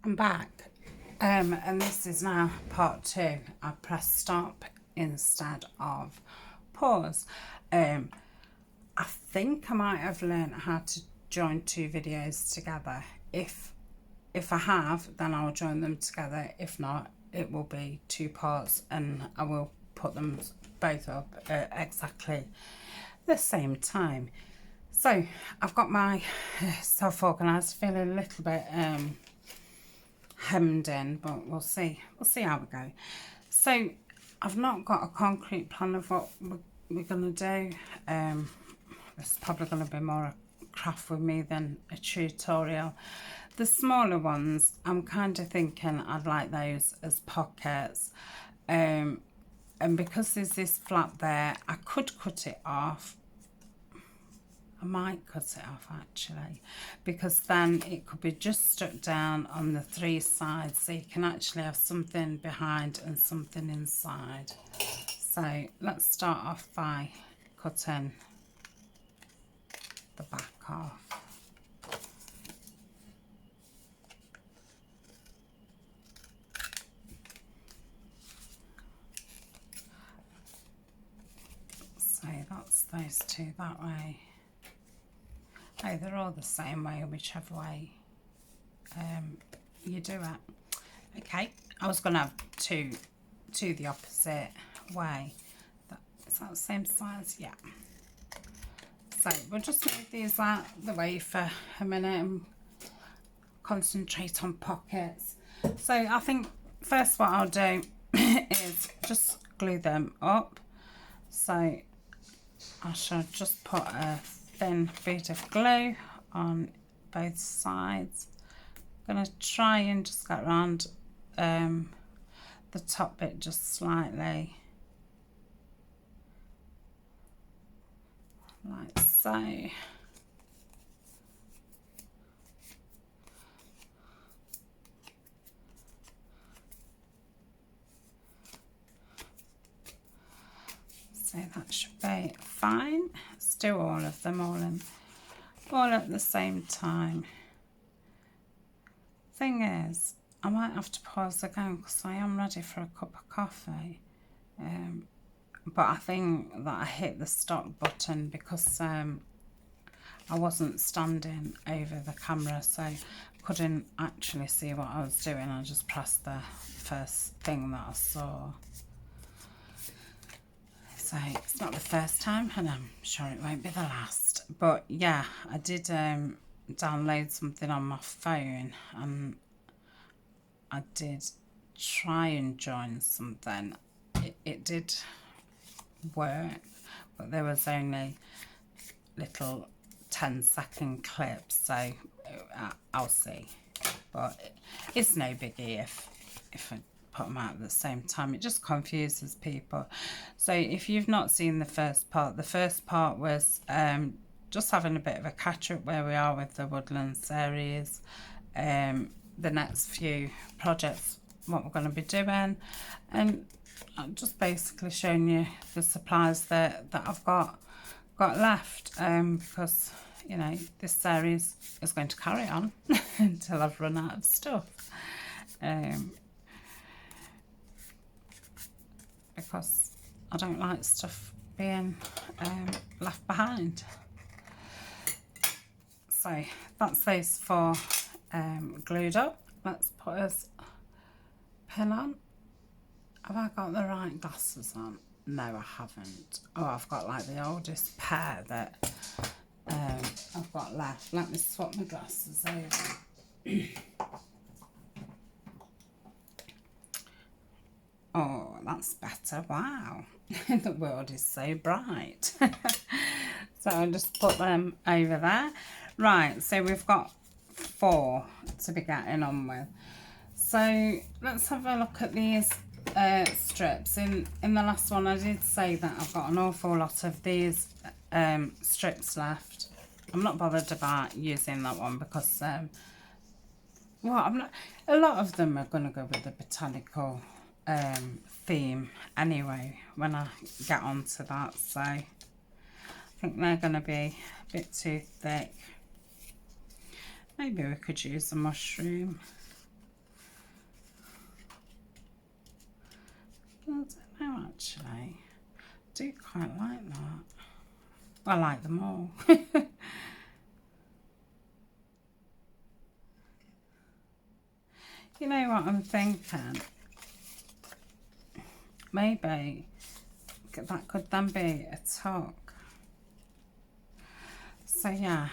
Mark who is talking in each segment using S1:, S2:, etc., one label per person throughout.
S1: I'm back, and this is now part 2. I pressed stop instead of pause. I think I might have learned how to join 2 videos together. If I have, then I'll join them together. If not, it will be 2 parts, and I will put them both up at exactly the same time. So I've got myself organised, feeling a little bit hemmed in, but we'll see how we go. So I've not got a concrete plan of what we're gonna do. It's probably gonna be more a craft with me than a tutorial. The smaller ones, I'm kind of thinking I'd like those as pockets, and because there's this flap there, I could cut it off. I might cut it off actually, because then it could be just stuck down on the 3 sides, so you can actually have something behind and something inside. So let's start off by cutting the back off. So that's those 2 that way. Oh, they're all the same way, whichever way you do it. Okay, I was going to have two the opposite way. Is that the same size? Yeah. So we'll just move these out the way for a minute and concentrate on pockets. So I think first what I'll do is just glue them up. So I shall just put a thin bit of glue on both sides. I'm going to try and just get around the top bit just slightly, like so. So that should be fine. Let's do all of them all at the same time. Thing is, I might have to pause again because I am ready for a cup of coffee. But I think that I hit the stop button because I wasn't standing over the camera, so I couldn't actually see what I was doing. I just pressed the first thing that I saw. So it's not the first time, and I'm sure it won't be the last. But yeah, I did download something on my phone, and I did try and join something. It did work, but there was only little 10-second clips, so I'll see. But it's no biggie if I put them out at the same time. It just confuses people. So if you've not seen the first part was just having a bit of a catch up where we are with the Woodland series, the next few projects, what we're going to be doing, and I'm just basically showing you the supplies that I've got left, because you know this series is going to carry on until I've run out of stuff, because I don't like stuff being left behind. So that's those 4 glued up. Let's put us pin on. Have I got the right glasses on? No, I haven't. Oh, I've got like the oldest pair that I've got left. Let me swap my glasses over. Oh, that's better. Wow. The world is so bright. So I'll just put them over there. Right, so we've got 4 to be getting on with. So let's have a look at these strips. In the last one I did say that I've got an awful lot of these strips left. I'm not bothered about using that one because well, a lot of them are going to go with the botanical theme anyway when I get onto that, so I think they're going to be a bit too thick. Maybe we could use a mushroom. I don't know actually. I do quite like that. I like them all. You know what I'm thinking? Maybe that could then be a tuck. So yeah,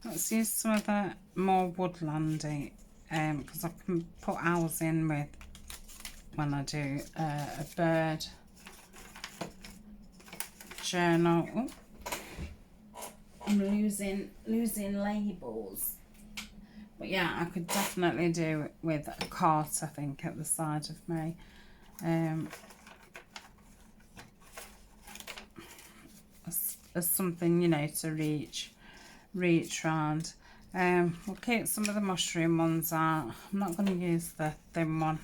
S1: let's use some of the more woodlandy, because I can put owls in with when I do a bird journal. Oh, I'm losing labels. But yeah, I could definitely do it with a cart, I think, at the side of me. As something, you know, to reach round. We'll keep some of the mushroom ones out. I'm not going to use the thin one.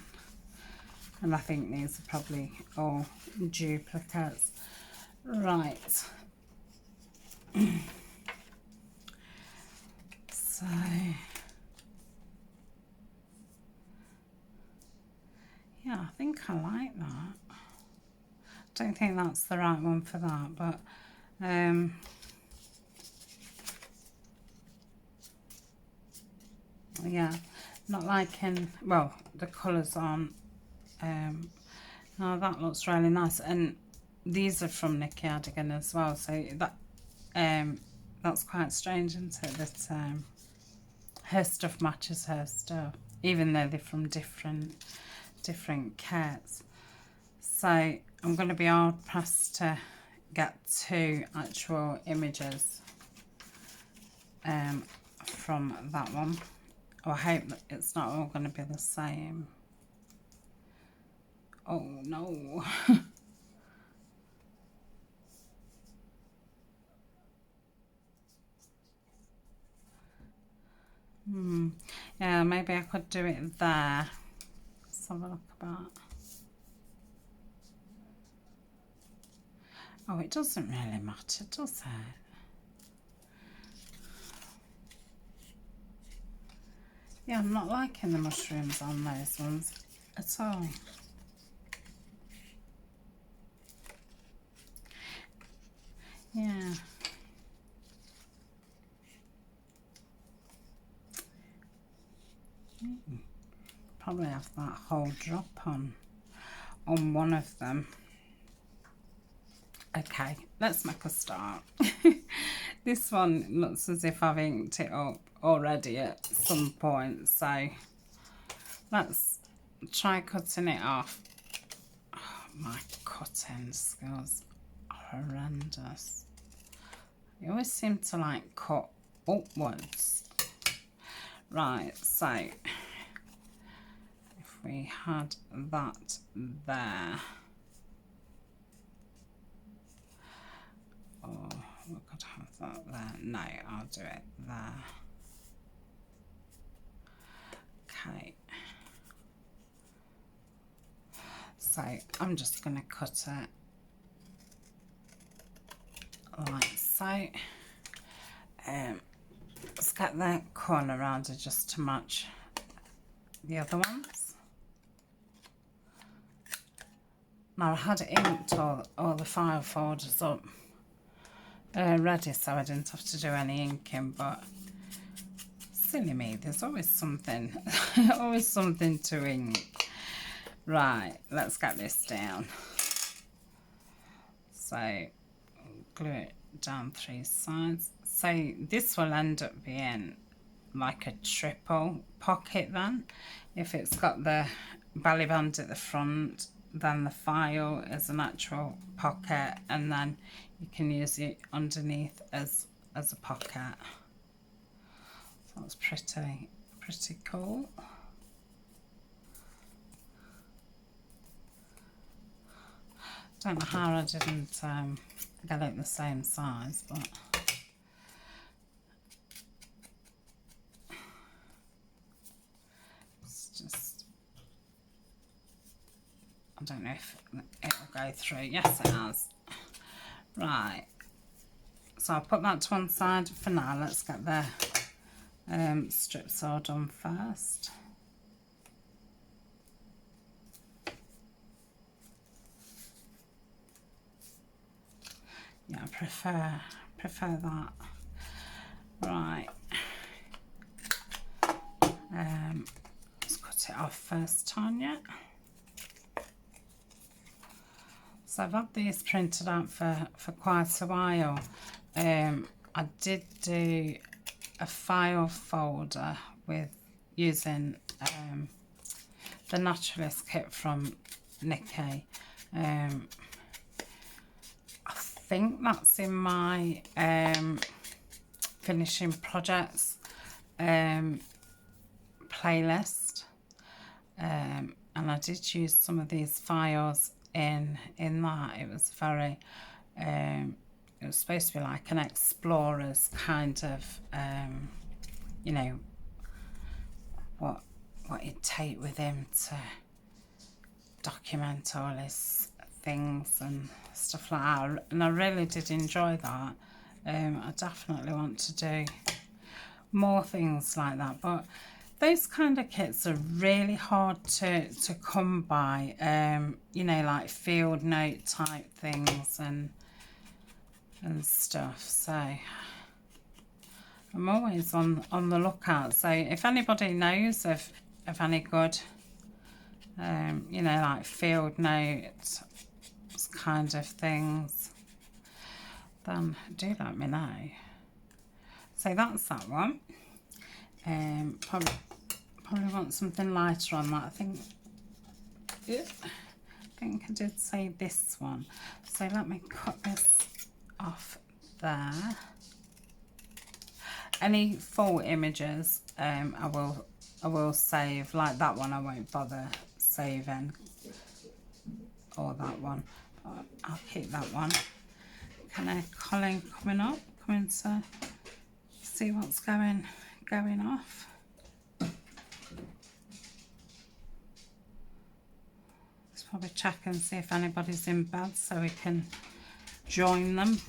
S1: And I think these are probably all duplicates. Right. So... yeah, I think I like that. Don't think that's the right one for that, but yeah, not liking, well, the colours on. Now that looks really nice, and these are from Nikki Adigan as well, so that that's quite strange, isn't it, that her stuff matches her stuff, even though they're from different kits. So I'm going to be hard pressed to get 2 actual images from that one. Oh, I hope that it's not all going to be the same. Oh no. Yeah, maybe I could do it there. Let's have a look about. Oh, it doesn't really matter, does it? Yeah, I'm not liking the mushrooms on those ones at all. Yeah. Probably have that whole drop on one of them. Okay, let's make a start. This one looks as if I've inked it up already at some point, so let's try cutting it off. Oh, my cutting skills are horrendous. I always seem to like cut upwards. Right, so if we had that there, oh, we could have that there. No, I'll do it there. Okay. So I'm just going to cut it like so. Let's get the corner round it just to match the other ones. Now I had inked all the file folders up ready, so I didn't have to do any inking, but silly me, there's always something always something to ink. Right, let's get this down. So glue it down 3 sides. So this will end up being like a triple pocket then. If it's got the belly band at the front, then the file is an actual pocket, and then you can use it underneath as a pocket. So that's pretty cool. Don't know how I didn't get it the same size, but it's just, I don't know if it'll go through. Yes, it has. Right, so I'll put that to one side for now. Let's get the strip saw done first. yeah, I prefer that. Right. Let's cut it off first, Tania. So I've had these printed out for quite a while. I did do a file folder with using the Naturalist kit from Nikki. I think that's in my finishing projects playlist, and I did use some of these files in that. It was very it was supposed to be like an explorer's kind of you know, what he'd take with him to document all his things and stuff like that, and I really did enjoy that. I definitely want to do more things like that, but those kind of kits are really hard to come by, you know, like field note type things and stuff. So I'm always on the lookout. So if anybody knows of any good you know, like field notes kind of things, then do let me know. So that's that one. Probably want something lighter on that. I think I did say this one. So let me cut this off there. Any full images I will save. Like that one I won't bother saving, or that one, but I'll keep that one. Kind of Colin coming to see what's going off. Let's probably check and see if anybody's in bed so we can join them.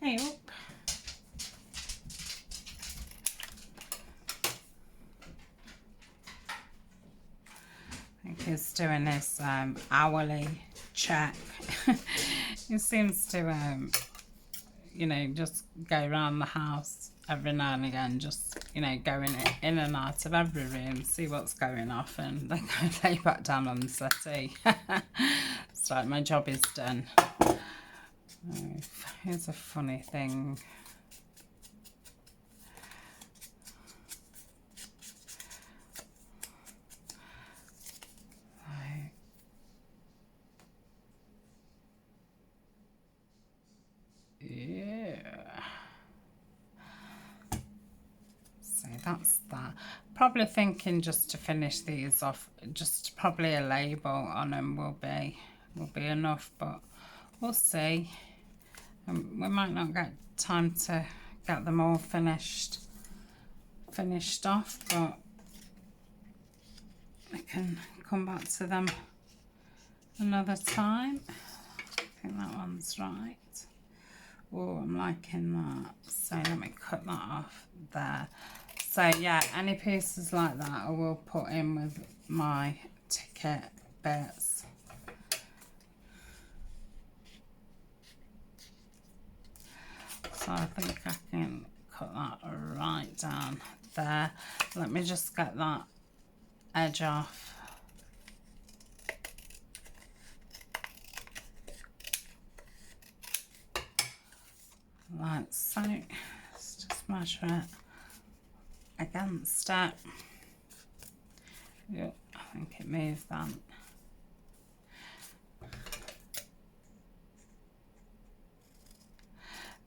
S1: Hey up. I think he's doing this hourly check. He seems to you know, just go around the house every now and again, just, you know, going in and out of every room, see what's going off, and then go lay back down on the settee. It's like my job is done. Here's a funny thing. That's that. Probably thinking just to finish these off, just probably a label on them will be enough, but we'll see. We might not get time to get them all finished off, but I can come back to them another time. I think that one's right. Oh, I'm liking that. So let me cut that off there. So yeah, any pieces like that I will put in with my ticket bits. So I think I can cut that right down there. Let me just get that edge off. Like so. Let's just measure it against it. Yep, I think it moved that.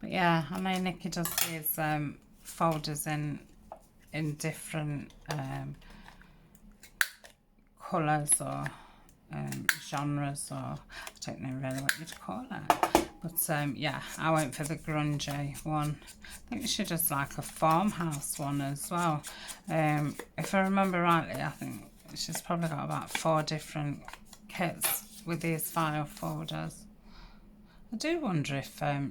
S1: But yeah, I know Nikki does these folders in different colours or genres, or I don't know really what you'd call it. But yeah, I went for the grungy one. I think she does like a farmhouse one as well. If I remember rightly, I think she's probably got about 4 different kits with these file folders. I do wonder if the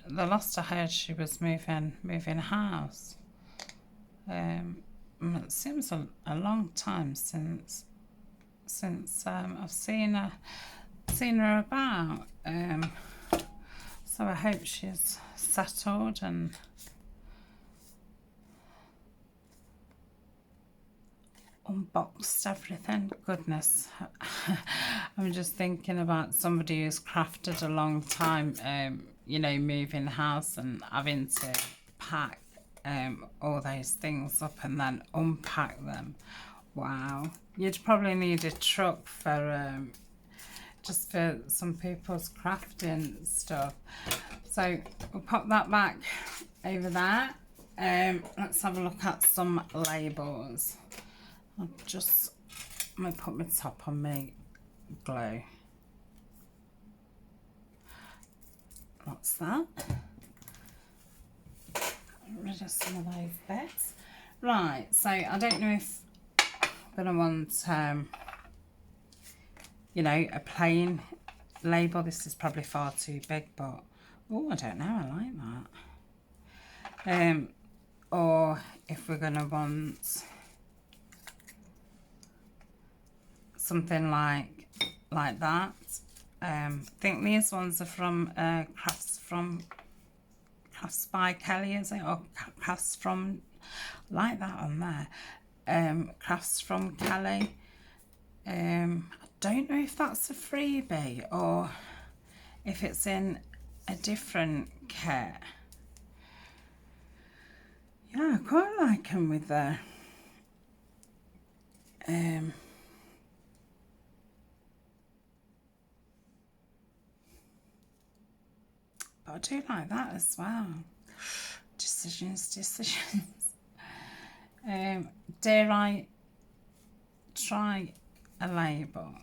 S1: last I heard she was moving house. It seems a long time since I've seen her about. So I hope she's settled and unboxed everything. Goodness, I'm just thinking about somebody who's crafted a long time, you know, moving house and having to pack all those things up and then unpack them. Wow, you'd probably need a truck for just for some people's crafting stuff. So we'll pop that back over there. Let's have a look at some labels. I'm going to put my top on my glue. What's that? Get rid of some of those bits. Right, so I don't know if I'm going to want, you know, a plain label. This is probably far too big, but, oh, I don't know, I like that. Or if we're going to want something like that. I think these ones are from Crafts by Kelly, is it? Or Crafts from, like that on there. Crafts from Kelly. I don't know if that's a freebie or if it's in a different kit. Yeah, I quite like them with the but I do like that as well. Decisions. Dare I try a label?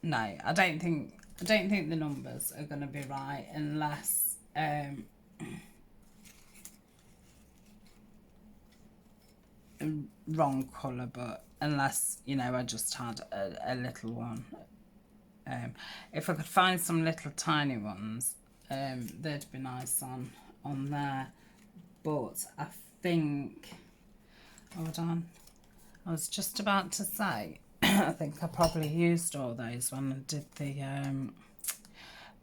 S1: No, I don't think the numbers are going to be right unless wrong colour, but unless, you know, I just had a little one. If I could find some little tiny ones, they'd be nice on there. But I think, hold on, I was just about to say I think I probably used all those when I did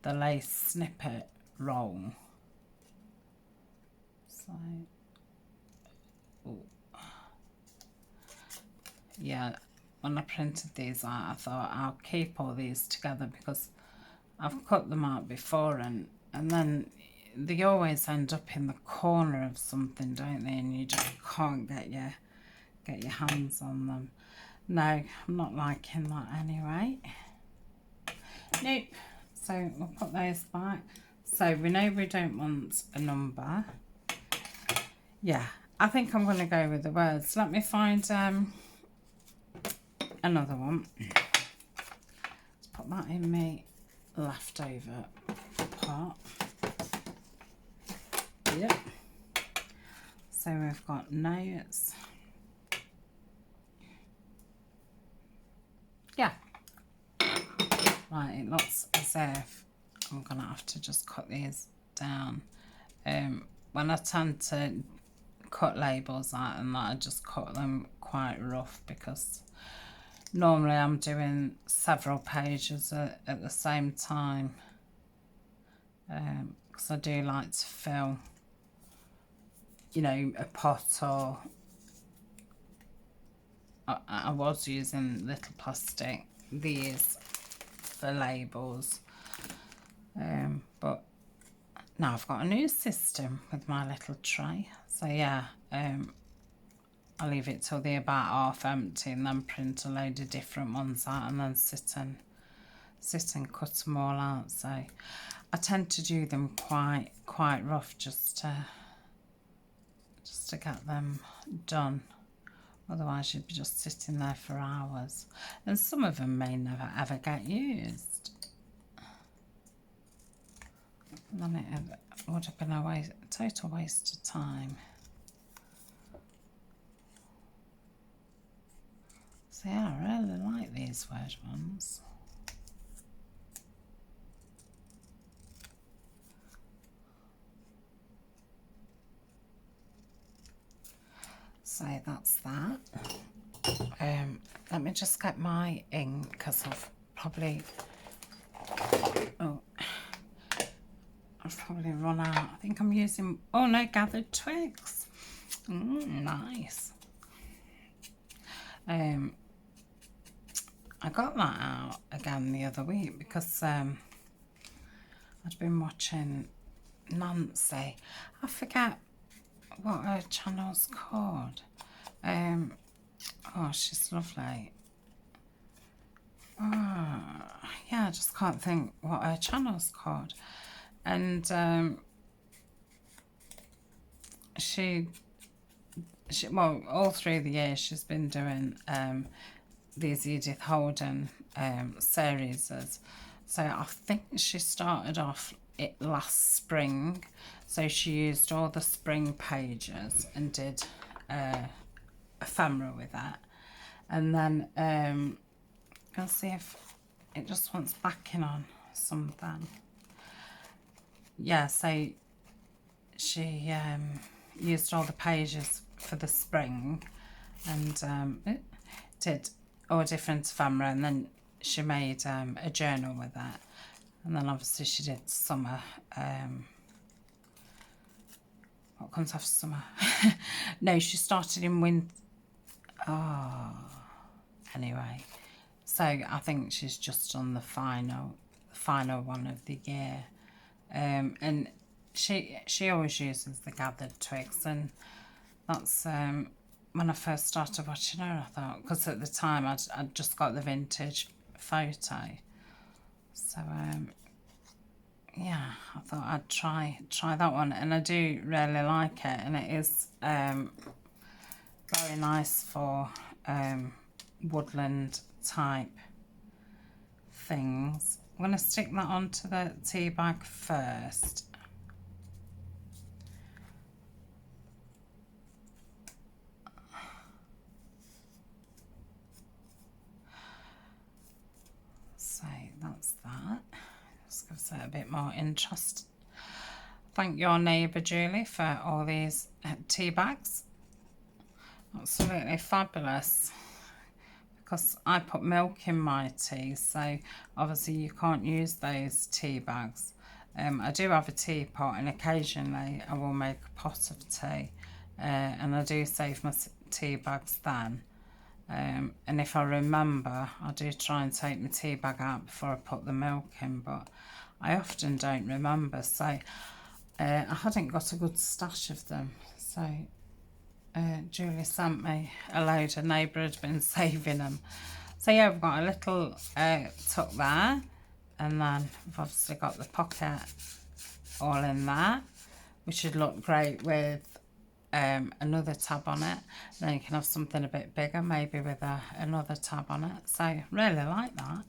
S1: the lace snippet roll. So, ooh. Yeah, when I printed these out, I thought I'll keep all these together because I've cut them out before, and then they always end up in the corner of something, don't they? And you just can't get your hands on them. No, I'm not liking that anyway. Nope. So we'll put those back. So we know we don't want a number. Yeah, I think I'm going to go with the words. Let me find another one. Let's put that in my leftover pot. Yep. So we've got notes. Yeah. Right, it looks as if I'm going to have to just cut these down. When I tend to cut labels out and that, I just cut them quite rough because normally I'm doing several pages at the same time. Because I do like to fill, you know, a pot, or I was using little plastic, these for labels, but now I've got a new system with my little tray. So yeah, I'll leave it till they're about half empty and then print a load of different ones out and then sit and cut them all out. So I tend to do them quite rough just to get them done. Otherwise you'd be just sitting there for hours. And some of them may never ever get used. And then it would have been a total waste of time. So yeah, I really like these word ones. So that's that. Let me just get my ink because I've probably probably run out. I think I'm using, oh no, gathered twigs. Nice. I got that out again the other week because I'd been watching Nancy. I forget what her channel's called. Oh, she's lovely. Oh, yeah, I just can't think what her channel's called. And she well, all through the year she's been doing these Edith Holden series. So I think she started off it last spring. So she used all the spring pages and did ephemera with that. And then I'll see if it just wants backing on something. Yeah, so she used all the pages for the spring and it did all different ephemera, and then she made a journal with that, and then obviously she did summer. What comes after summer? No, she started in winter. Oh, anyway, so I think she's just on the final one of the year, and she always uses the gathered twigs, and that's when I first started watching her, I thought, because at the time I'd just got the vintage photo, so yeah, I thought I'd try that one, and I do really like it, and it is very nice for woodland type things. I'm going to stick that onto the tea bag first. So that's that. Just gives it a bit more interest. Thank your neighbour Julie for all these tea bags. Absolutely fabulous. Because I put milk in my tea, so obviously you can't use those tea bags. I do have a teapot, and occasionally I will make a pot of tea, and I do save my tea bags then. And if I remember, I do try and take my tea bag out before I put the milk in, but I often don't remember, so I hadn't got a good stash of them, so Julie sent me a load. A neighbour had been saving them. So yeah, we've got a little tuck there, and then we've obviously got the pocket all in there, which would look great with another tab on it. Then you can have something a bit bigger, maybe with another tab on it. So really like that.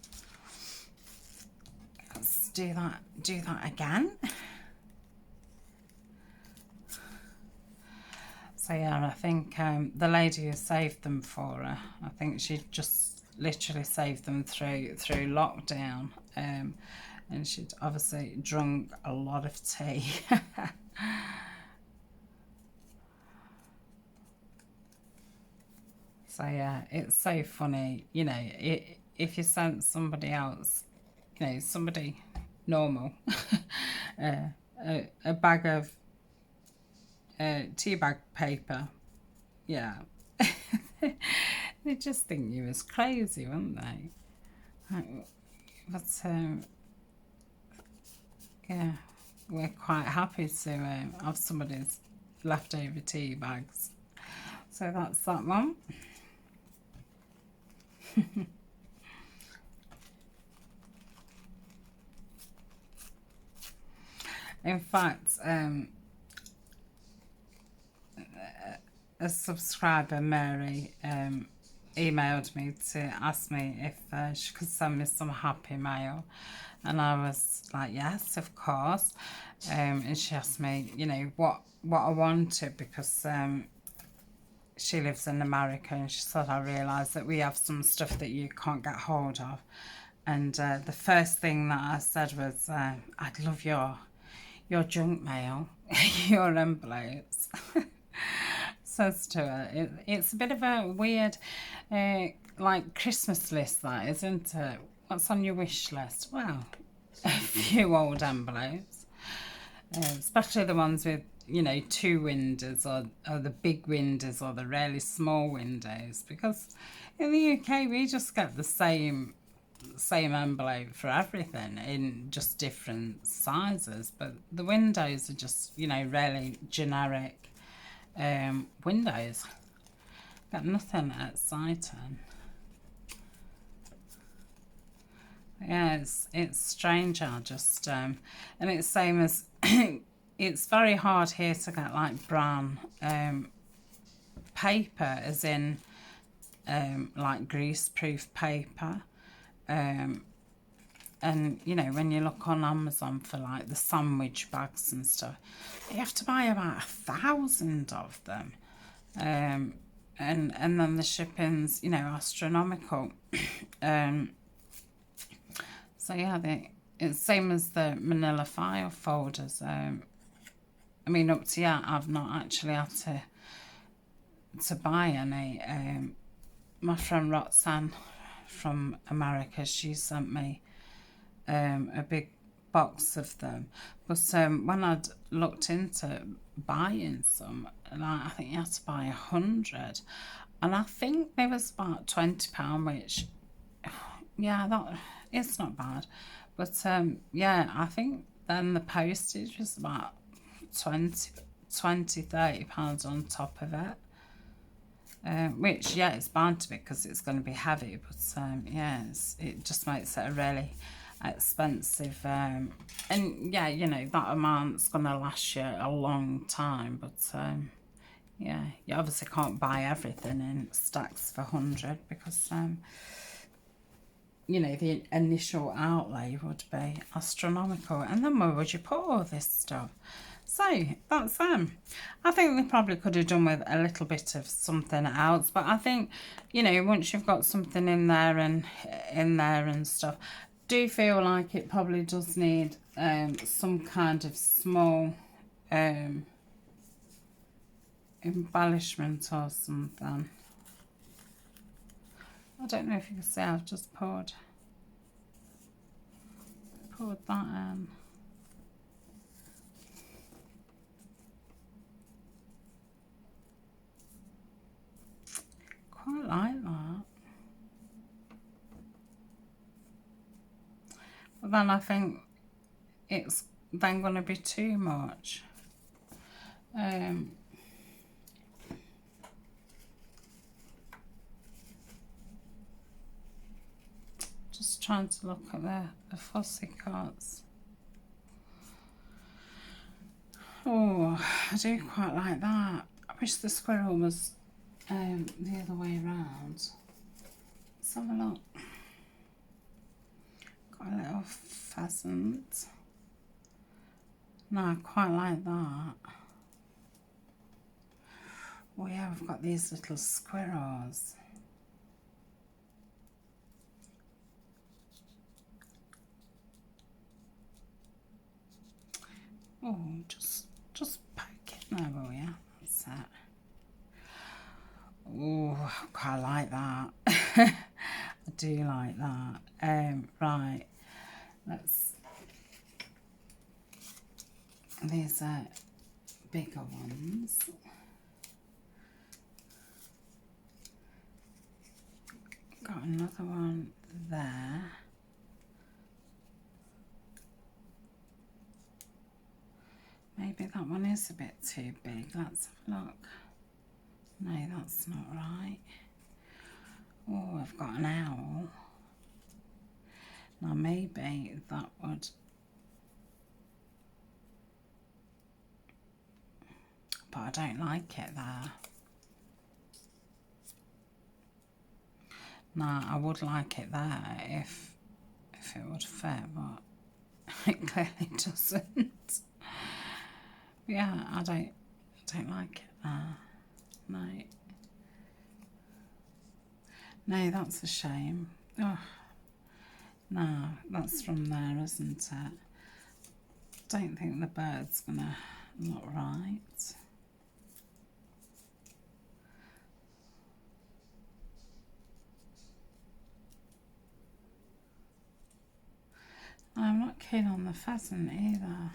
S1: Let's do that again. So yeah, I think the lady who saved them for her, I think she just literally saved them through lockdown, and she'd obviously drunk a lot of tea. So yeah, it's so funny, you know, if you sent somebody else, you know, somebody normal, a bag of tea bag paper, yeah, they just think you was crazy, wouldn't they? But yeah, we're quite happy to have somebody's leftover tea bags. So that's that one. In fact, a subscriber, Mary, emailed me to ask me if she could send me some happy mail, and I was like, yes, of course. And she asked me, you know, what I wanted, because she lives in America, and she said, I realised that we have some stuff that you can't get hold of. And the first thing that I said was, I'd love your junk mail, your envelopes. Says to her, it's a bit of a weird, like Christmas list, that, isn't it? What's on your wish list? Well, a few old envelopes. especially the ones with, you know, two windows, or the big windows, or the really small windows, because in the UK we just get the same envelope for everything in just different sizes, but the windows are just, you know, really generic windows. Got nothing exciting. Yeah, it's strange. I just and it's same as it's very hard here to get like brown paper, as in like greaseproof paper. And you know, when you look on Amazon for like the sandwich bags and stuff, you have to buy about 1,000 of them. And then the shipping's, you know, astronomical. So yeah, it's same as the manila file folders. I mean, up to yet, I've not actually had to buy any. My friend Roxanne from America, she sent me a big box of them. But when I'd looked into buying some, like, I think you had to buy 100, and I think they was about £20, which, yeah, that it's not bad. But yeah, I think then the postage was about 30 pounds on top of it. Which, yeah, it's bound to be because it's going to be heavy, but yeah, it just makes it a really expensive, and yeah, you know, that amount's going to last you a long time, but yeah, you obviously can't buy everything in stacks for 100, because you know, the initial outlay would be astronomical, and then where would you put all this stuff? So that's them. I think they probably could have done with a little bit of something else, but I think, you know, once you've got something in there and stuff, do feel like it probably does need some kind of small embellishment or something. I don't know if you can see, I've just poured that in. Quite like that. But then I think it's then going to be too much. Just trying to look at the fussy cards. Oh, I do quite like that. I wish the squirrel was the other way around. Let's have a look. Got a little pheasant. No, I quite like that. Oh yeah, we've got these little squirrels. Oh, just poke it there, will you? That's it. Oh, I quite like that. I do like that. Right, these are bigger ones. Got another one there. Maybe that one is a bit too big. Let's have a look. No, that's not right. Oh, I've got an owl. Now maybe that would... But I don't like it there. No, I would like it there if it would fit, but it clearly doesn't. Yeah, I don't like it there. No. No, that's a shame. Oh, no, that's from there, isn't it? Don't think the bird's gonna look right. I'm not keen on the pheasant either.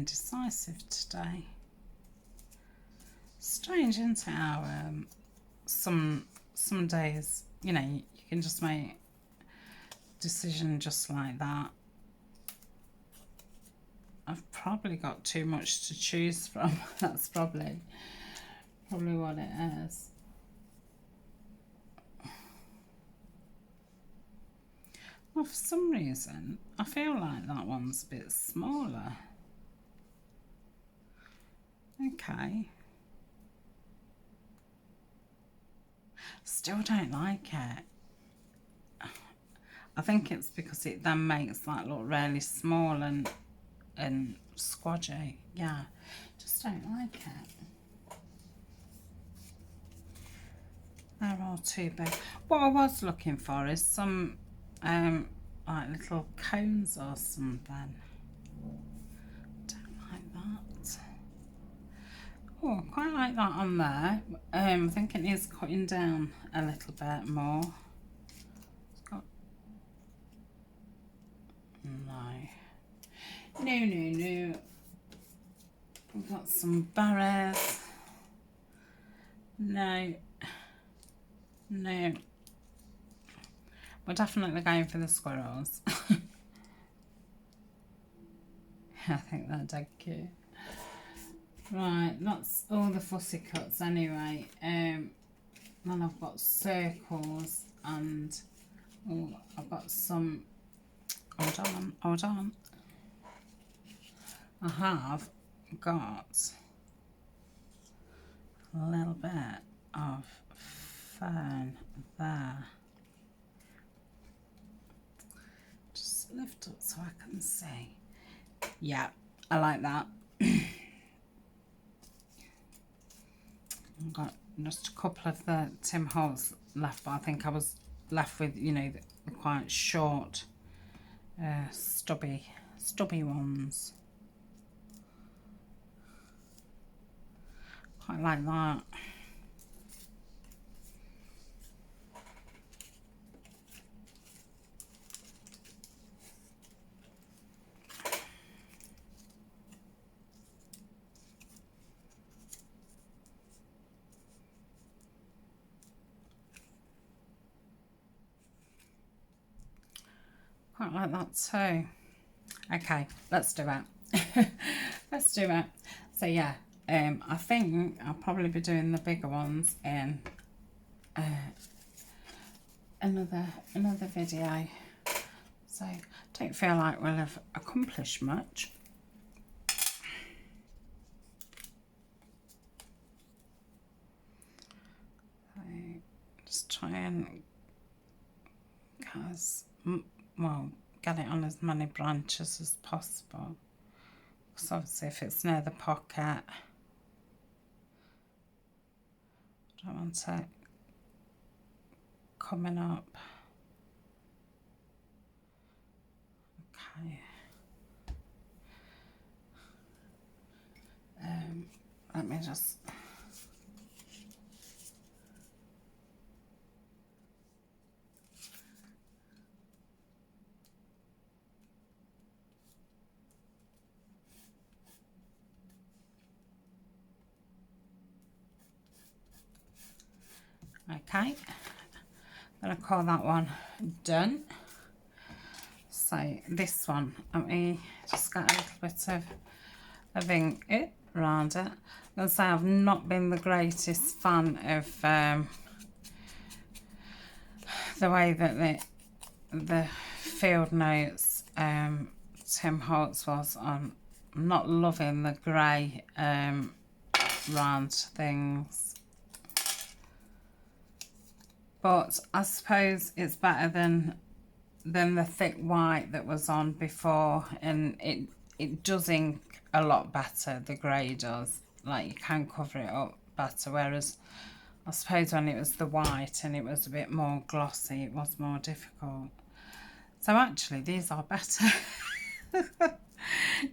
S1: indecisive today. Strange, isn't it, how some days, you know, you can just make a decision just like that. I've probably got too much to choose from. That's probably what it is. Well, for some reason, I feel like that one's a bit smaller. Okay. Still don't like it. I think it's because it then makes that look really small and squodgy. Yeah, just don't like it. They're all too big. What I was looking for is some like little cones or something. Don't like that. Oh, I quite like that on there. I think it needs cutting down a little bit more. It's got... No. We've got some berries. No. We're definitely going for the squirrels. I think they're dead cute. Right, that's all the fussy cuts anyway. Then I've got circles and I've got some... Hold on. I have got a little bit of fern there. Just lift up so I can see. Yeah, I like that. I've got just a couple of the Tim Holtz left, but I think I was left with, you know, the quite short, stubby ones. Quite like that. Quite like that too. Okay, let's do it. Let's do it. So yeah, I think I'll probably be doing the bigger ones in another video. So don't feel like we'll have accomplished much. So just try and get it on as many branches as possible. Because obviously if it's near the pocket, I don't want it coming up. Okay. Let me just... Okay, I'm going to call that one done. So this one, let me just get a little bit of ink around it. I'm going to say I've not been the greatest fan of the way that the field notes Tim Holtz was on. I'm not loving the grey round things. But I suppose it's better than the thick white that was on before, and it does ink a lot better, the grey does. Like, you can cover it up better, whereas I suppose when it was the white and it was a bit more glossy, it was more difficult. So actually these are better.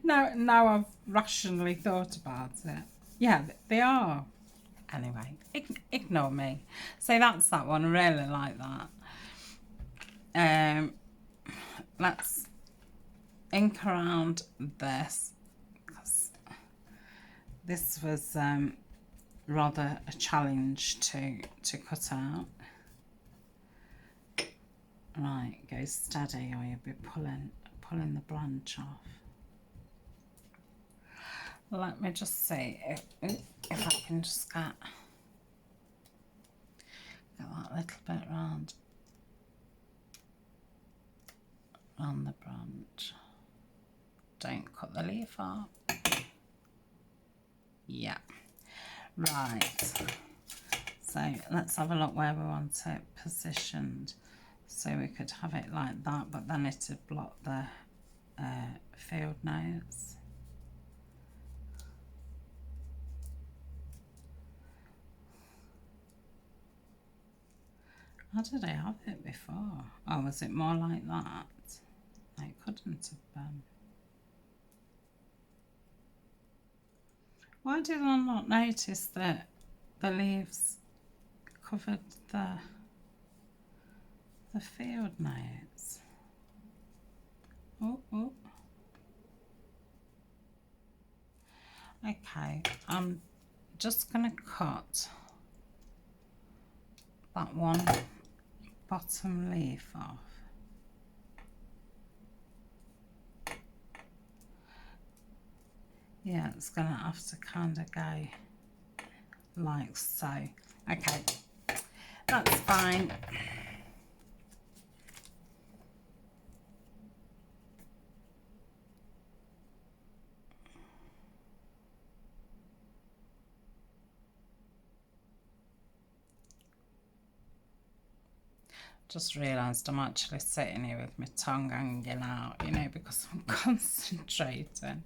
S1: now I've rationally thought about it. Yeah, they are. Anyway, ignore me. So that's that one. I really like that. Let's ink around this, because this was rather a challenge to cut out. Right, go steady or you'll be pulling the branch off. Let me just see if I can just get that little bit round the branch. Don't cut the leaf off. Yeah, right. So let's have a look where we want it positioned. So we could have it like that, but then it would block the field notes. How did I have it before? Oh, was it more like that? It couldn't have been. Why did I not notice that the leaves covered the field notes? Oh. Okay, I'm just going to cut that one bottom leaf off. Yeah, it's going to have to kind of go like so. Okay, that's fine. Just realised I'm actually sitting here with my tongue hanging out, you know, because I'm concentrating.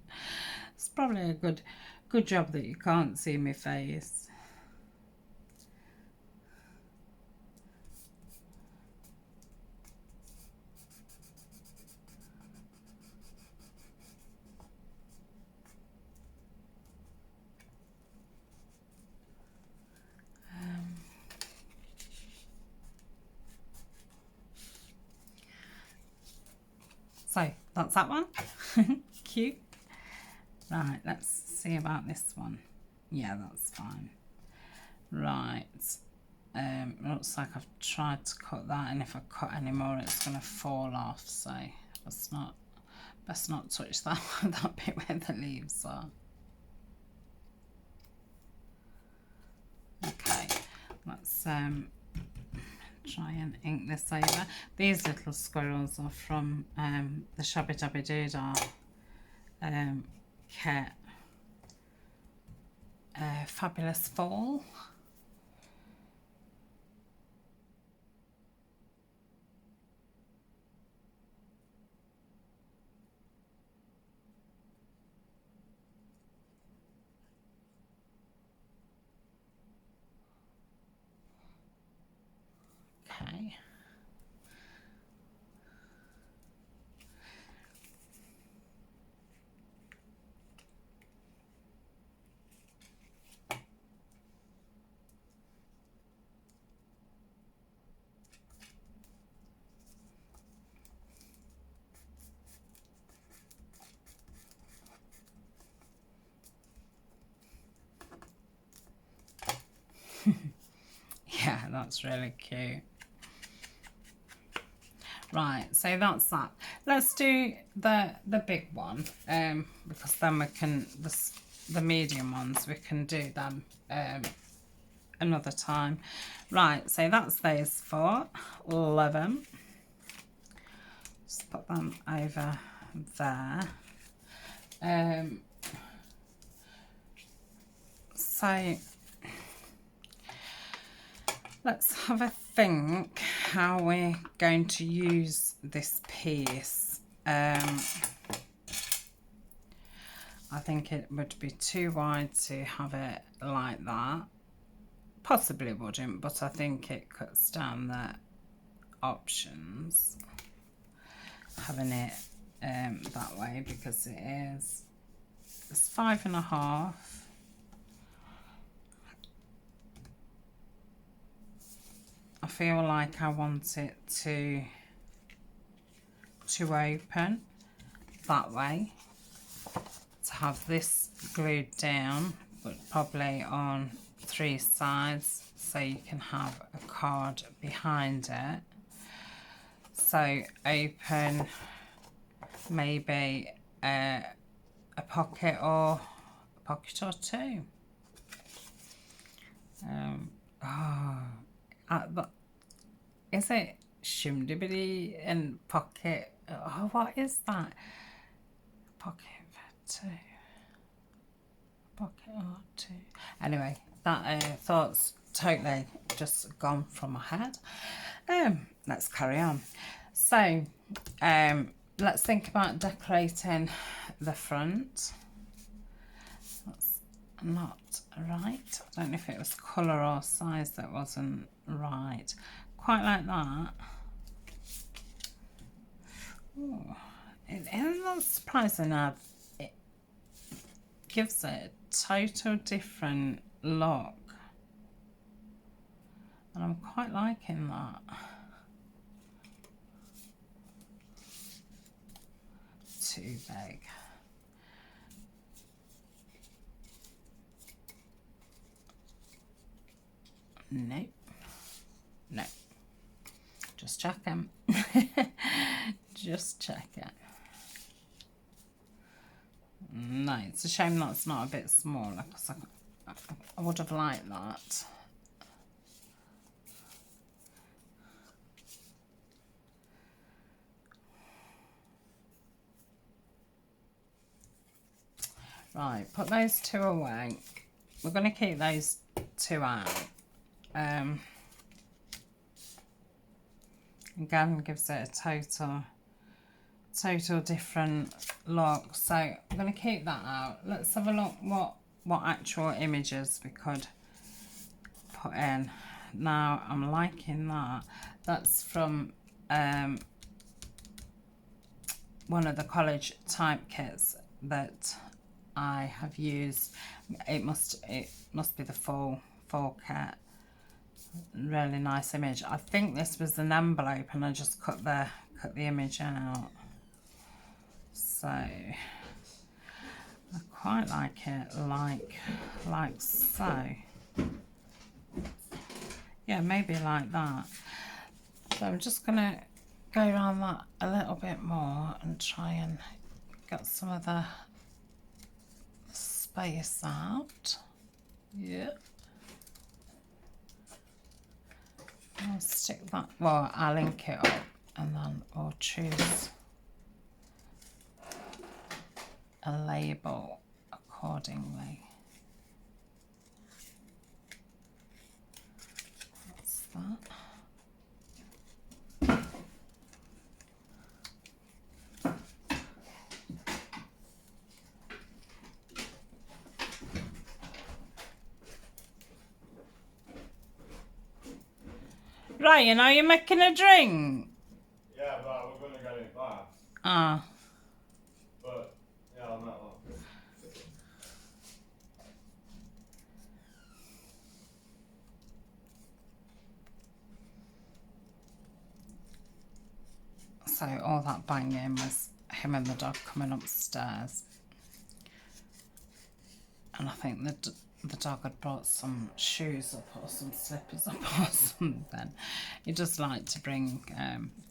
S1: It's probably a good job that you can't see my face. So that's that one. Cute. Right, let's see about this one. Yeah, that's fine. Right. Looks like I've tried to cut that, and if I cut any more it's going to fall off, so best not touch that that bit where the leaves are. Okay, let's try and ink this over. These little squirrels are from the Shabby Dabby Doodah kit. Fabulous Fall. Okay. Yeah, that's really cute. Right, so that's that. Let's do the big one, because then we can, the medium ones, we can do them another time. Right, so that's those four. Love them. Just put them over there. So let's have a think how we're going to use this piece. I think it would be too wide to have it like that. Possibly wouldn't, but I think it cuts down the options having it that way, because it's 5.5. I feel like I want it to open that way, to have this glued down but probably on 3 sides, so you can have a card behind it. So open maybe a pocket or two. Is it shimdibidi and pocket? Oh, what is that? Pocket for 2. Pocket or 2. Anyway, that thought's totally just gone from my head. Let's carry on. So, let's think about decorating the front. That's not right. I don't know if it was colour or size that wasn't right. Quite like that. Ooh, it is not surprising how it gives it a total different look. And I'm quite liking that. Too big. Nope. No. Just checking. Just checking. No, it's a shame that's not a bit smaller, because I would have liked that. Right, put those 2 away. We're going to keep those 2 out. Again, gives it a total different look. So I'm going to keep that out. Let's have a look what actual images we could put in. Now I'm liking that. That's from one of the college type kits that I have used. It must be the full kit. Really nice image. I think this was an envelope and I just cut the image out. So I quite like it like so. Yeah, maybe like that. So I'm just gonna go around that a little bit more and try and get some of the space out. Yeah. I'll stick that, well, I'll link it up and then I'll choose a label accordingly. That's that. Ryan, are you making a drink?
S2: Yeah, but we're going to get it back.
S1: Ah.
S2: But, yeah, I'm not long.
S1: So all that banging was him and the dog coming upstairs. And I think the dog had brought some shoes up or some slippers up or something. He just like to bring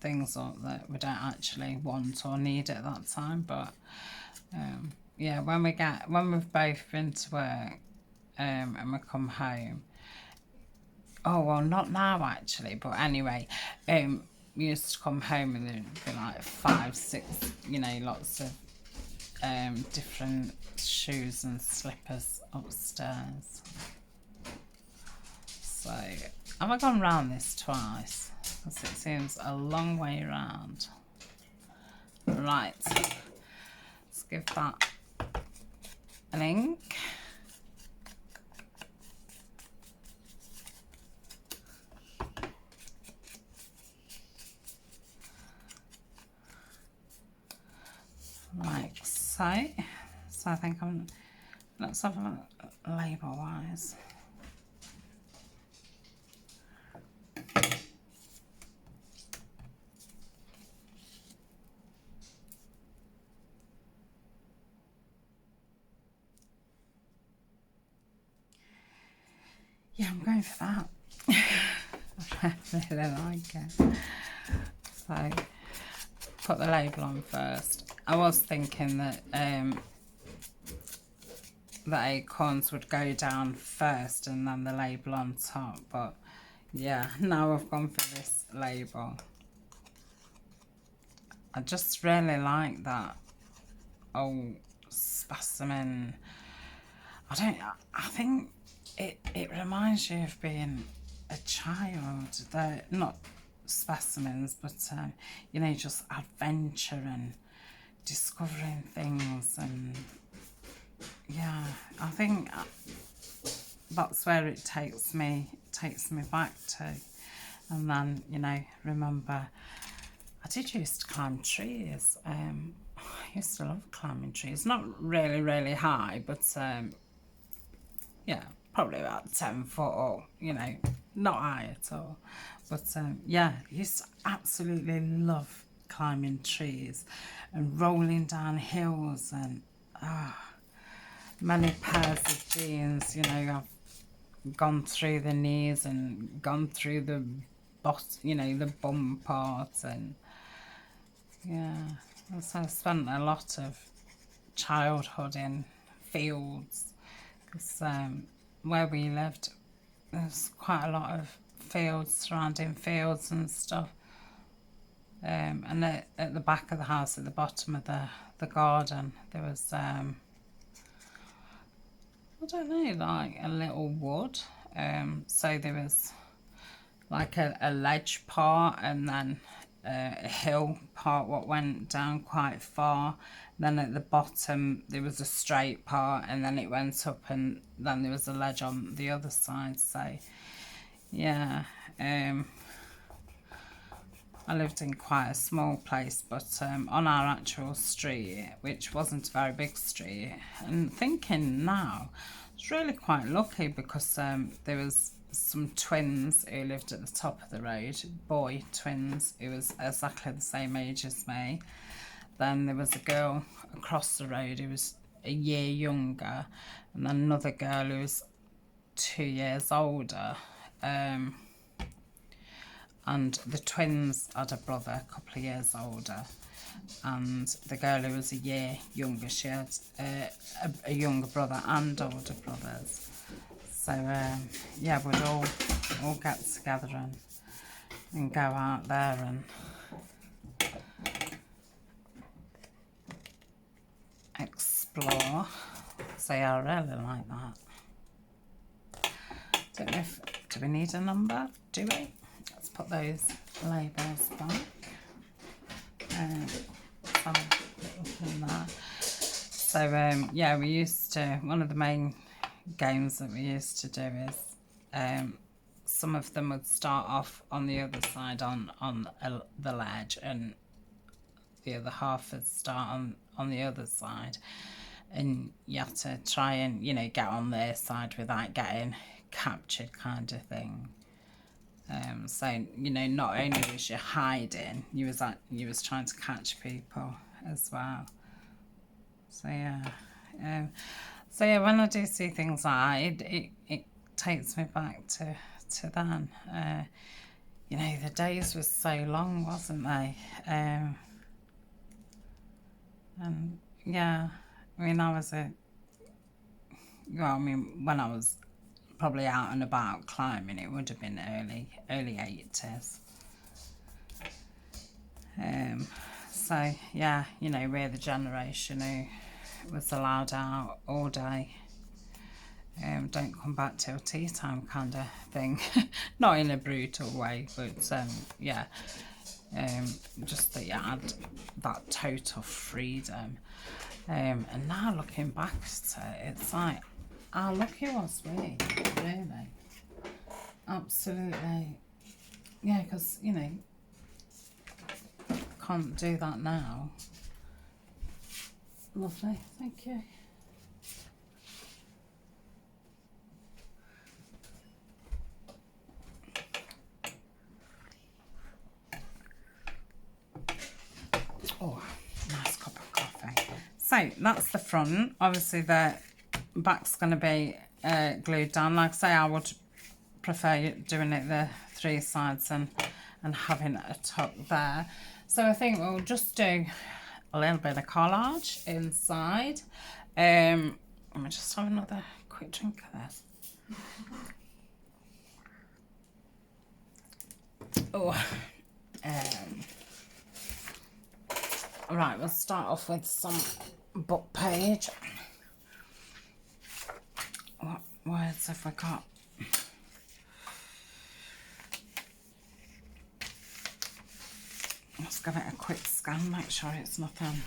S1: things up that we don't actually want or need at that time. But yeah, when we've both been to work and we come home. Oh well, not now actually, but anyway, we used to come home and there'd be like 5, 6, you know, lots of different shoes and slippers upstairs. So have I gone round this twice? Because it seems a long way round. Right, let's give that an ink. Like so. So I think let's have a look label wise. yeah, I'm going for that. I really like it. So, put the label on first. I was thinking that the acorns would go down first and then the label on top, but yeah, now I've gone for this label. I just really like that old specimen. I think it reminds you of being a child. They're not specimens, but you know, just adventure and discovering things, and yeah, I think that's where it takes me back to. And then, you know, remember I did used to climb trees. I used to love climbing trees. Not really high, but yeah, probably about 10 foot, or you know, not high at all. But yeah, used to absolutely love climbing trees and rolling down hills, and many pairs of jeans, you know, I've gone through the knees and gone through the you know, the bum part, and yeah, so I spent a lot of childhood in fields, because where we lived there's quite a lot of fields, surrounding fields and stuff, and at the back of the house, at the bottom of the garden, there was I don't know, like a little wood, so there was like a ledge part, and then a hill part what went down quite far. Then at the bottom there was a straight part, and then it went up, and then there was a ledge on the other side. So yeah, I lived in quite a small place, but on our actual street, which wasn't a very big street, and thinking now, I was really quite lucky, because there was some twins who lived at the top of the road, boy twins, who was exactly the same age as me. Then there was a girl across the road who was a year younger, and then another girl who was 2 years older. And the twins had a brother a couple of years older, and the girl who was a year younger, she had a younger brother and older brothers. So yeah, we'd all get together and go out there and explore. So yeah, I really like that. Don't know if, do we need a number? Do we? Let's put those labels back. So yeah, we used to, one of the main games that we used to do is some of them would start off on the other side on the ledge, and the other half would start on the other side, and you have to try and, you know, get on their side without getting captured, kind of thing. So, you know, not only was you hiding, you was trying to catch people as well. So yeah, when I do see things like that, it takes me back to then. You know, the days were so long, wasn't they? And yeah, I mean, when I was probably out and about climbing, it would have been early 80s. So yeah, you know, we're the generation who was allowed out all day. Don't come back till tea time, kind of thing. Not in a brutal way, but yeah, just that you had that total freedom. And now looking back at it, it's like, how lucky was we, really? Absolutely. Yeah, because, you know, can't do that now. Lovely, thank you. Oh, nice cup of coffee. So that's the front. Obviously the back's going to be glued down. Like I say, I would prefer doing it the 3 sides and having a tuck there. So I think we'll just do a little bit of collage inside. Let me just have another quick drink of this. Oh, right, we'll start off with some book page. What words have we got? Let's give it a quick scan, make sure it's nothing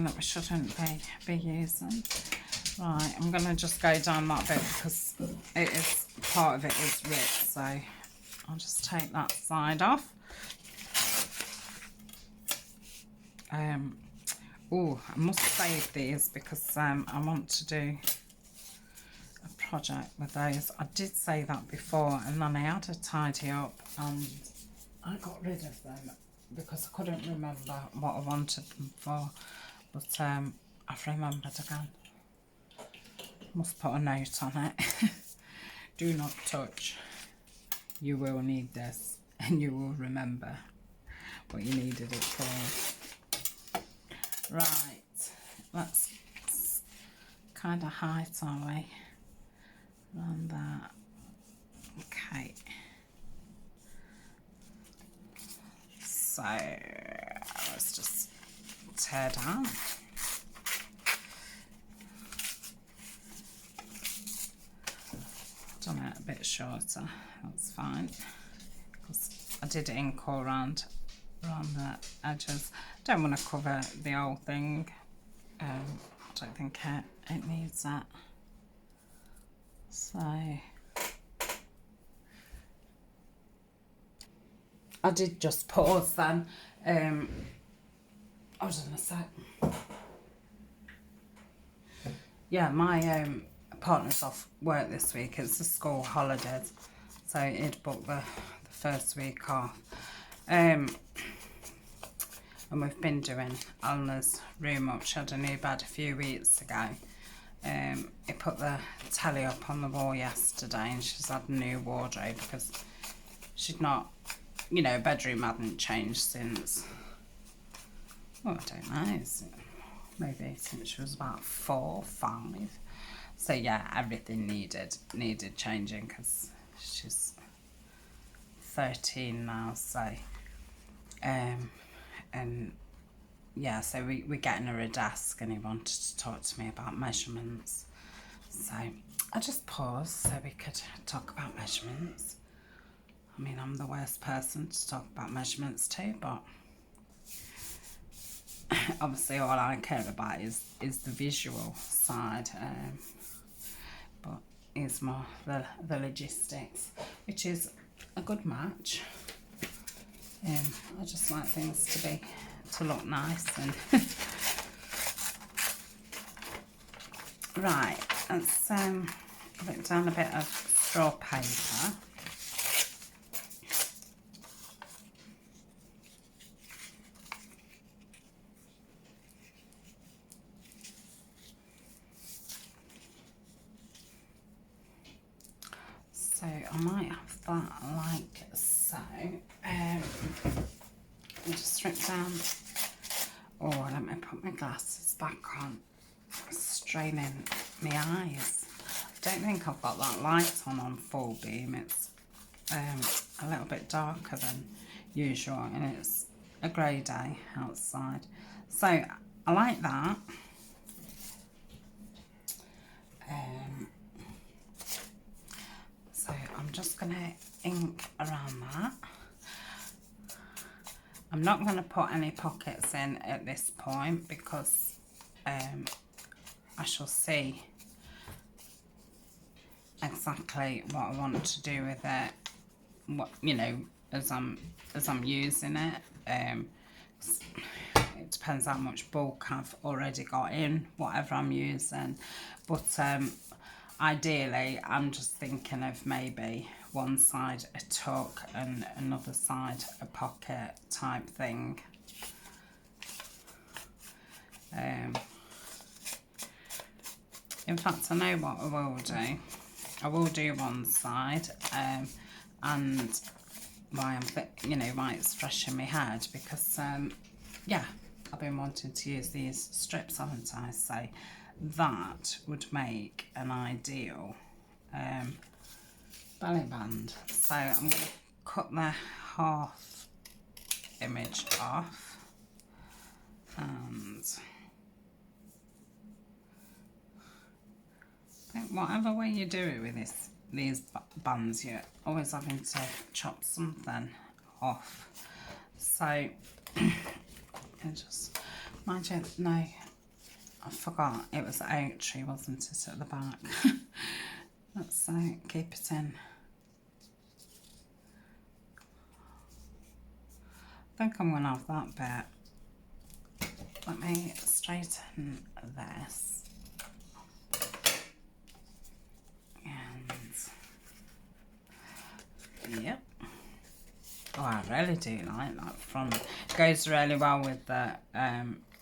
S1: that we shouldn't be using. Right, I'm going to just go down that bit because it is, part of it is ripped, so I'll just take that side off. Oh, I must save these because I want to do a project with those. I did say that before, and then I had to tidy up and I got rid of them because I couldn't remember what I wanted them for, but I've remembered again. Must put a note on it. Do not touch. You will need this and you will remember what you needed it for. Right, let's kind of height, are we? Around that. Okay. So let's just tear down. Done it a bit shorter, that's fine, because I did ink all around the edges. Don't want to cover the whole thing. I don't think it needs that. So I did just pause then. Hold on a sec. Yeah, my partner's off work this week. It's the school holidays, so he'd booked the first week off. And we've been doing Eleanor's room up. She had a new bed a few weeks ago. He put the telly up on the wall yesterday and she's had a new wardrobe because she'd not, you know, bedroom hadn't changed since, well, I don't know, maybe since she was about 4 or 5. So yeah, everything needed changing because she's 13 now, so and yeah, so we're getting her a desk and he wanted to talk to me about measurements, so I just paused so we could talk about measurements. I mean, I'm the worst person to talk about measurements too, but obviously all I care about is the visual side, but it's more the logistics, which is a good match. I just like things to look nice and right. Let's put down a bit of straw paper. So I might have that like so. I'll just strip down. Oh, let me put my glasses back on. It's straining my eyes. I don't think I've got that light on full beam. It's a little bit darker than usual and it's a grey day outside. So I like that. So I'm just going to ink around that. I'm not going to put any pockets in at this point because I shall see exactly what I want to do with it, what, you know, as I'm using it. It depends how much bulk I've already got in whatever I'm using, but ideally I'm just thinking of maybe one side a tuck and another side a pocket type thing. In fact, I know what I will do. I will do one side, and why why it's fresh in my head, because yeah, I've been wanting to use these strips, haven't I? So that would make an ideal belly band. So I'm going to cut the half image off, and I think whatever way you do it with these bands, you're always having to chop something off. So I just, mind you, no, I forgot it was the oak tree, wasn't it, at the back? Let's keep it in. I think I'm going to have that bit. Let me straighten this. And yep. Oh, I really do like that front. It goes really well with the,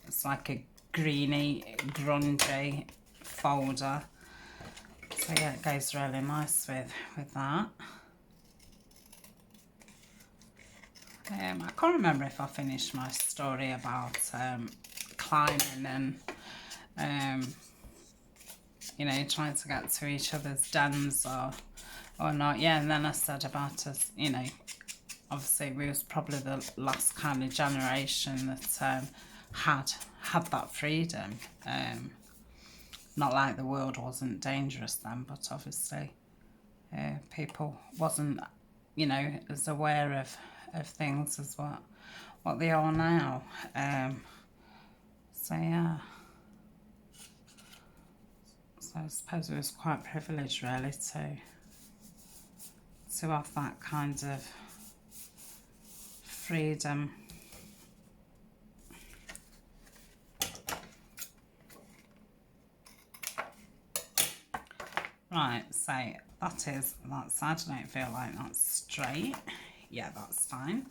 S1: it's like a greeny, grungy folder. So yeah, it goes really nice with that. I can't remember if I finished my story about climbing and trying to get to each other's dens or not. Yeah, and then I said about us, obviously we was probably the last kind of generation that had that freedom. Not like the world wasn't dangerous then, but obviously people wasn't as aware of things as what they are now. So yeah, so I suppose it was quite privileged really to have that kind of freedom. Right, so that side. I don't feel like that's straight. Yeah, that's fine.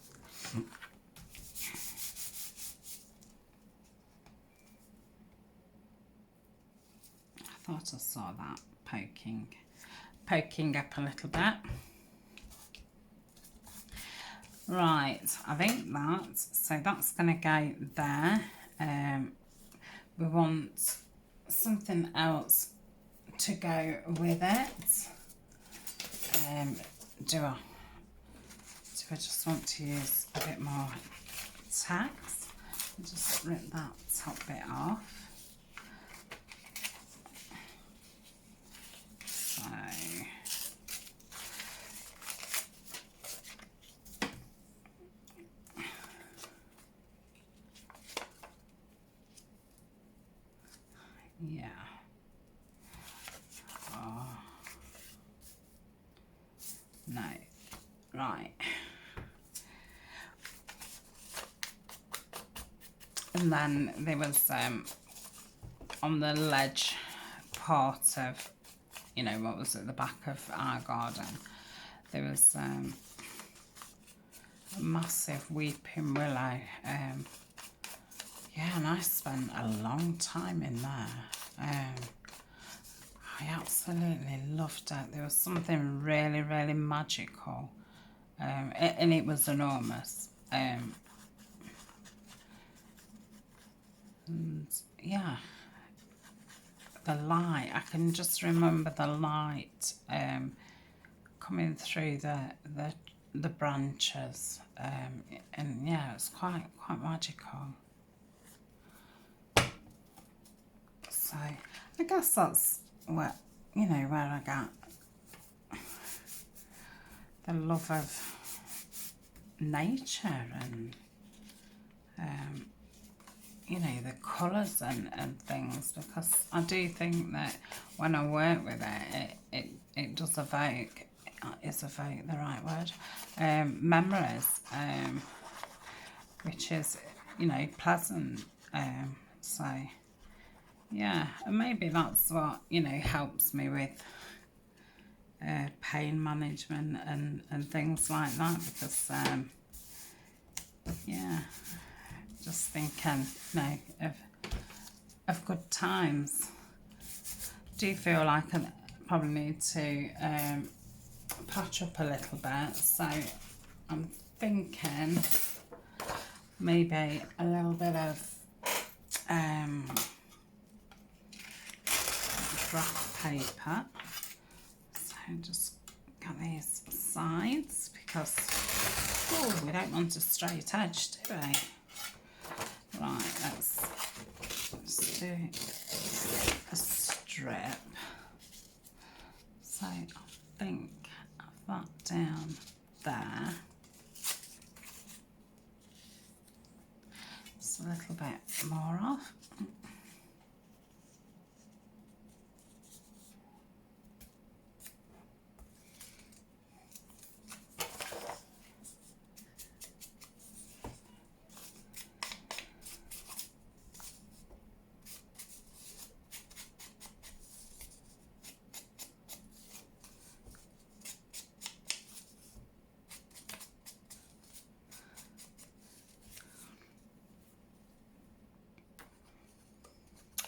S1: I thought I saw that poking up a little bit. Right, I think that's going to go there. We want something else to go with it. Do I just want to use a bit more text? Just rip that top bit off. So yeah. Oh. No. Right. And then there was on the ledge part of, what was at the back of our garden, there was a massive weeping willow. Yeah, and I spent a long time in there. I absolutely loved it. There was something really, really magical. And it was enormous. And yeah, the light, I can just remember the light coming through the branches. And yeah, it's quite magical. So I guess that's where I got the love of nature and the colours and things, because I do think that when I work with it does evoke, is evoke the right word, memories, which is pleasant. So yeah, and maybe that's what helps me with pain management and things like that, because yeah, just thinking of good times. do feel like I probably need to patch up a little bit, so I'm thinking maybe a little bit of graph paper. So just got these sides because we don't want a straight edge, do we? Right, let's do a strip. So I think of that down there. Just a little bit more off.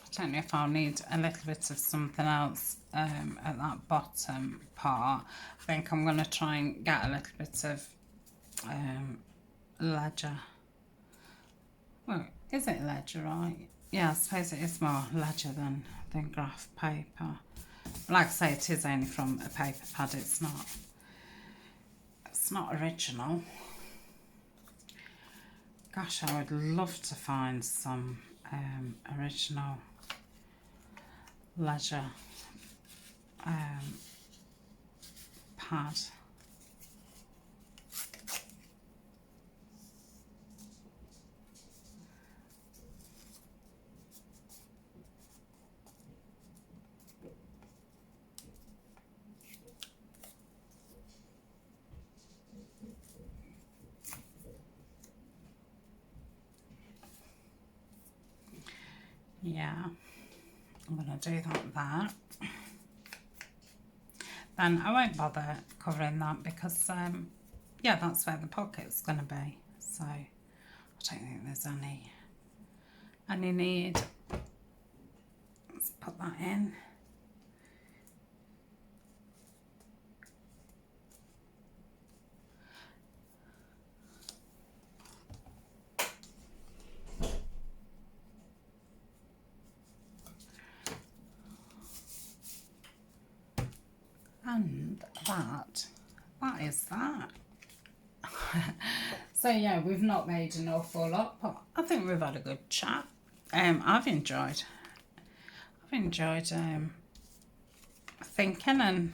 S1: I don't know if I'll need a little bit of something else at that bottom part. I think I'm going to try and get a little bit of ledger. Well, is it ledger, right? Yeah, I suppose it is more ledger than graph paper. Like I say, it is only from a paper pad. It's not original. Gosh, I would love to find some original ledger pad. Yeah, I'm going to do that there. Then I won't bother covering that because, yeah, that's where the pocket's going to be. So I don't think there's any need. Let's put that in. And that is that. So yeah, we've not made an awful lot, but I think we've had a good chat. I've enjoyed thinking and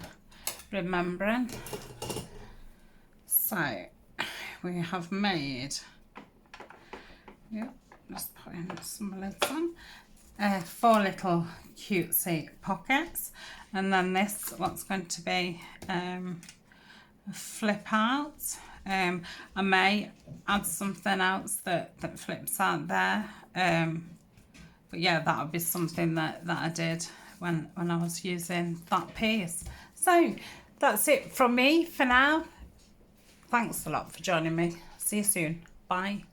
S1: remembering. So we have made, just putting some lids on, 4 little cutesy pockets, and then this what's going to be a flip out. I may add something else that flips out there, but yeah, that would be something that I did when I was using that piece. So that's it from me for now. Thanks a lot for joining me. See you soon. Bye.